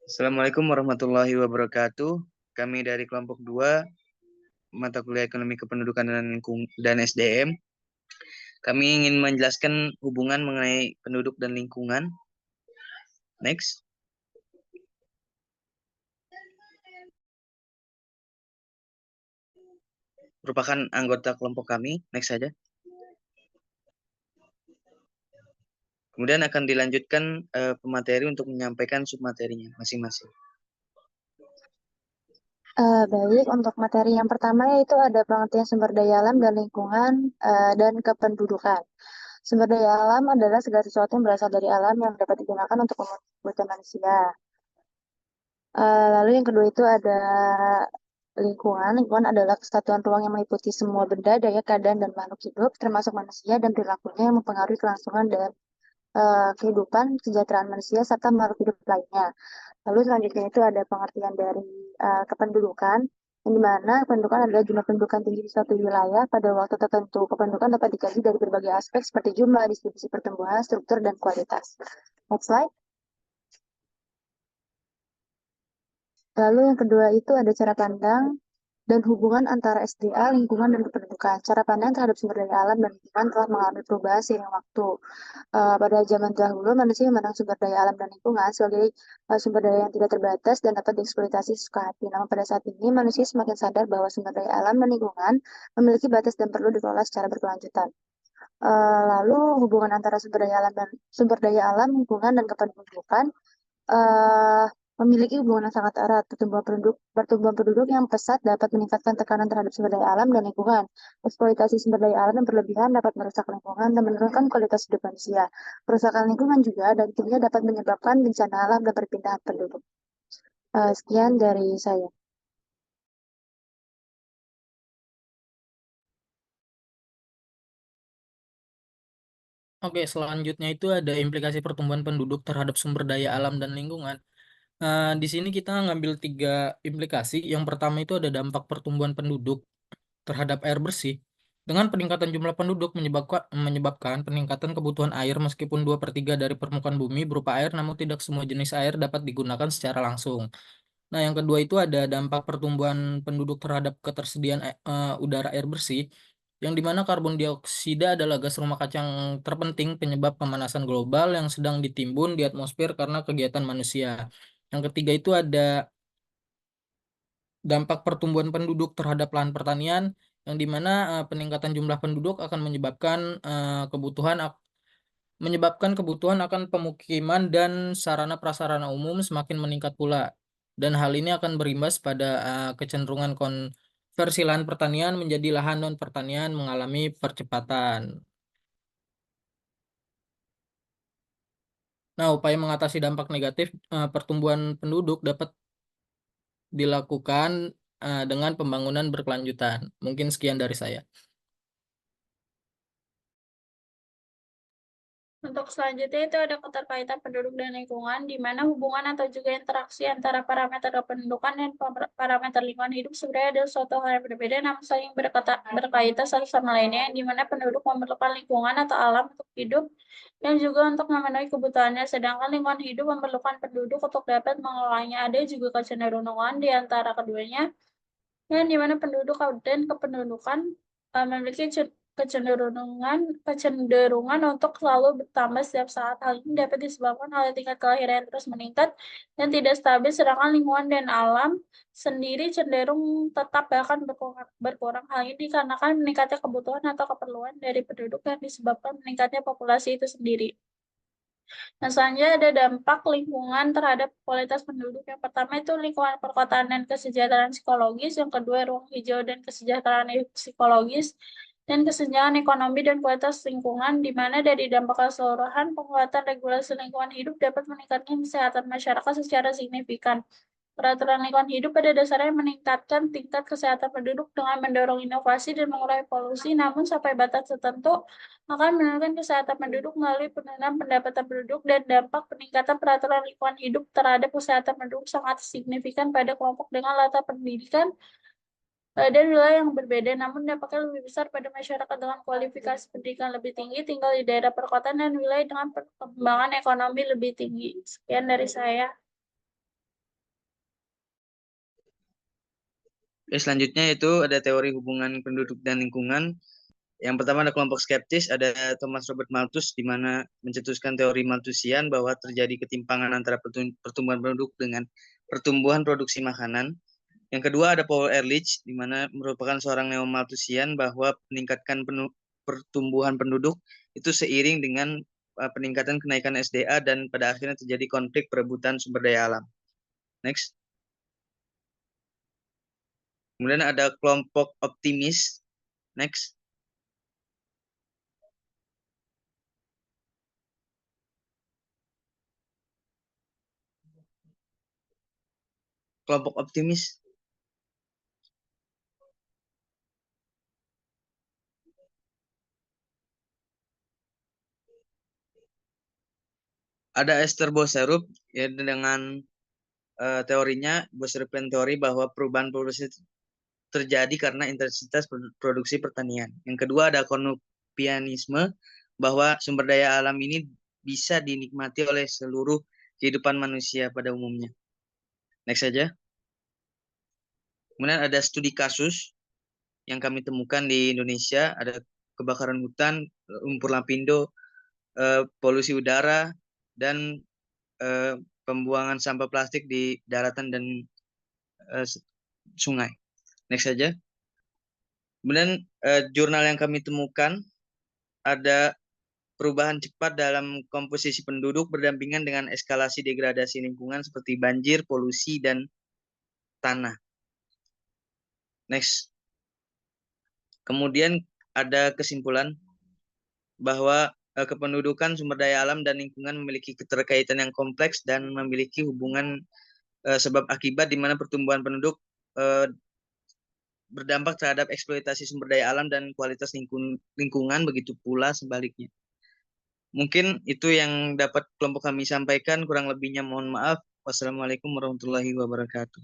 Assalamualaikum warahmatullahi wabarakatuh. Kami dari kelompok 2 mata kuliah Ekonomi Kependudukan dan SDM. Kami ingin menjelaskan hubungan mengenai penduduk dan lingkungan. Next. Merupakan anggota kelompok kami. Next saja. Kemudian akan dilanjutkan pemateri untuk menyampaikan submaterinya masing-masing. Baik, untuk materi yang pertama yaitu ada pengertian sumber daya alam dan lingkungan dan kependudukan. Sumber daya alam adalah segala sesuatu yang berasal dari alam yang dapat digunakan untuk kebutuhan manusia. Lalu yang kedua itu ada lingkungan. Lingkungan adalah kesatuan ruang yang meliputi semua benda, daya, keadaan, dan makhluk hidup, termasuk manusia dan perilakunya yang mempengaruhi kelangsungan dan kehidupan, kesejahteraan manusia, serta makhluk hidup lainnya. Lalu selanjutnya itu ada pengertian dari kependudukan, yang dimana kependudukan adalah jumlah pendudukan tinggi di suatu wilayah pada waktu tertentu. Kependudukan dapat dikaji dari berbagai aspek seperti jumlah, distribusi pertumbuhan, struktur, dan kualitas. Next slide. Lalu yang kedua itu ada cara pandang dan hubungan antara SDA, lingkungan, dan kependudukan. Cara pandang terhadap sumber daya alam dan lingkungan telah mengalami perubahan seiring waktu. Pada zaman dahulu, manusia memandang sumber daya alam dan lingkungan sebagai sumber daya yang tidak terbatas dan dapat dieksploitasi sesuka hati. Namun pada saat ini, manusia semakin sadar bahwa sumber daya alam dan lingkungan memiliki batas dan perlu dikelola secara berkelanjutan. Lalu hubungan antara sumber daya alam, lingkungan, dan kependudukan eh, memiliki hubungan yang sangat erat. Pertumbuhan penduduk yang pesat dapat meningkatkan tekanan terhadap sumber daya alam dan lingkungan. Eksploitasi sumber daya alam yang berlebihan dapat merusak lingkungan dan menurunkan kualitas hidup manusia. Kerusakan lingkungan juga dan tentunya dapat menyebabkan bencana alam dan perpindahan penduduk. Sekian dari saya. Oke, selanjutnya itu ada implikasi pertumbuhan penduduk terhadap sumber daya alam dan lingkungan. Di sini kita ngambil 3 implikasi. Yang pertama itu ada dampak pertumbuhan penduduk terhadap air bersih. Dengan peningkatan jumlah penduduk menyebabkan peningkatan kebutuhan air meskipun 2/3 dari permukaan bumi berupa air, namun tidak semua jenis air dapat digunakan secara langsung. Nah, yang kedua itu ada dampak pertumbuhan penduduk terhadap ketersediaan udara air bersih, yang dimana karbon dioksida adalah gas rumah kaca yang terpenting penyebab pemanasan global yang sedang ditimbun di atmosfer karena kegiatan manusia. Yang ketiga itu ada dampak pertumbuhan penduduk terhadap lahan pertanian, yang dimana peningkatan jumlah penduduk akan menyebabkan kebutuhan akan pemukiman dan sarana prasarana umum semakin meningkat pula. Dan hal ini akan berimbas pada kecenderungan konversi lahan pertanian menjadi lahan non pertanian mengalami percepatan. Nah, upaya mengatasi dampak negatif pertumbuhan penduduk dapat dilakukan dengan pembangunan berkelanjutan. Mungkin sekian dari saya. Untuk selanjutnya itu ada keterkaitan penduduk dan lingkungan, di mana hubungan atau juga interaksi antara parameter kependudukan dan parameter lingkungan hidup sebenarnya adalah suatu hal yang berbeda namun saling berkaitan satu sama lainnya, di mana penduduk memerlukan lingkungan atau alam untuk hidup dan juga untuk memenuhi kebutuhannya, sedangkan lingkungan hidup memerlukan penduduk untuk dapat mengelolanya. Ada juga kecenderungan di antara keduanya, yang di mana penduduk dan kependudukan memiliki kecenderungan untuk selalu bertambah setiap saat. Hal ini dapat disebabkan oleh tingkat kelahiran yang terus meningkat dan tidak stabil, sedangkan lingkungan dan alam sendiri cenderung tetap bahkan berkurang. Hal ini dikarenakan meningkatnya kebutuhan atau keperluan dari penduduk yang disebabkan meningkatnya populasi itu sendiri. Nah, selanjutnya ada dampak lingkungan terhadap kualitas penduduk. Yang pertama itu lingkungan perkotaan dan kesejahteraan psikologis. Yang kedua, ruang hijau dan kesejahteraan psikologis. Dan kesenjangan ekonomi dan kualitas lingkungan, di mana dari dampak keseluruhan, penguatan regulasi lingkungan hidup dapat meningkatkan kesehatan masyarakat secara signifikan. Peraturan lingkungan hidup pada dasarnya meningkatkan tingkat kesehatan penduduk dengan mendorong inovasi dan mengurangi polusi, namun sampai batas tertentu akan menurunkan kesehatan penduduk melalui penurunan pendapatan penduduk, dan dampak peningkatan peraturan lingkungan hidup terhadap kesehatan penduduk sangat signifikan pada kelompok dengan latar pendidikan dan wilayah yang berbeda, namun dampaknya lebih besar pada masyarakat dengan kualifikasi pendidikan lebih tinggi, tinggal di daerah perkotaan, dan wilayah dengan perkembangan ekonomi lebih tinggi. Sekian dari saya. Selanjutnya itu ada teori hubungan penduduk dan lingkungan. Yang pertama ada kelompok skeptis, ada Thomas Robert Malthus, di mana mencetuskan teori Malthusian bahwa terjadi ketimpangan antara pertumbuhan penduduk dengan pertumbuhan produksi makanan. Yang kedua ada Paul Ehrlich, di mana merupakan seorang neo-Malthusian bahwa meningkatkan pertumbuhan penduduk itu seiring dengan peningkatan kenaikan SDA dan pada akhirnya terjadi konflik perebutan sumber daya alam. Next. Kemudian ada kelompok optimis. Next. Kelompok optimis. Ada Esther Boserup ya, dengan teorinya Boserupian teori bahwa perubahan produksi terjadi karena intensitas produksi pertanian. Yang kedua ada Konopianisme bahwa sumber daya alam ini bisa dinikmati oleh seluruh kehidupan manusia pada umumnya. Next saja. Kemudian ada studi kasus yang kami temukan di Indonesia, ada kebakaran hutan, lumpur lapindo, polusi udara, dan pembuangan sampah plastik di daratan dan sungai. Next saja. Kemudian jurnal yang kami temukan ada perubahan cepat dalam komposisi penduduk berdampingan dengan eskalasi degradasi lingkungan seperti banjir, polusi, dan tanah. Next. Kemudian ada kesimpulan bahwa kependudukan, sumber daya alam, dan lingkungan memiliki keterkaitan yang kompleks dan memiliki hubungan sebab akibat di mana pertumbuhan penduduk berdampak terhadap eksploitasi sumber daya alam dan kualitas lingkungan, begitu pula sebaliknya. Mungkin itu yang dapat kelompok kami sampaikan, kurang lebihnya mohon maaf. Wassalamualaikum warahmatullahi wabarakatuh.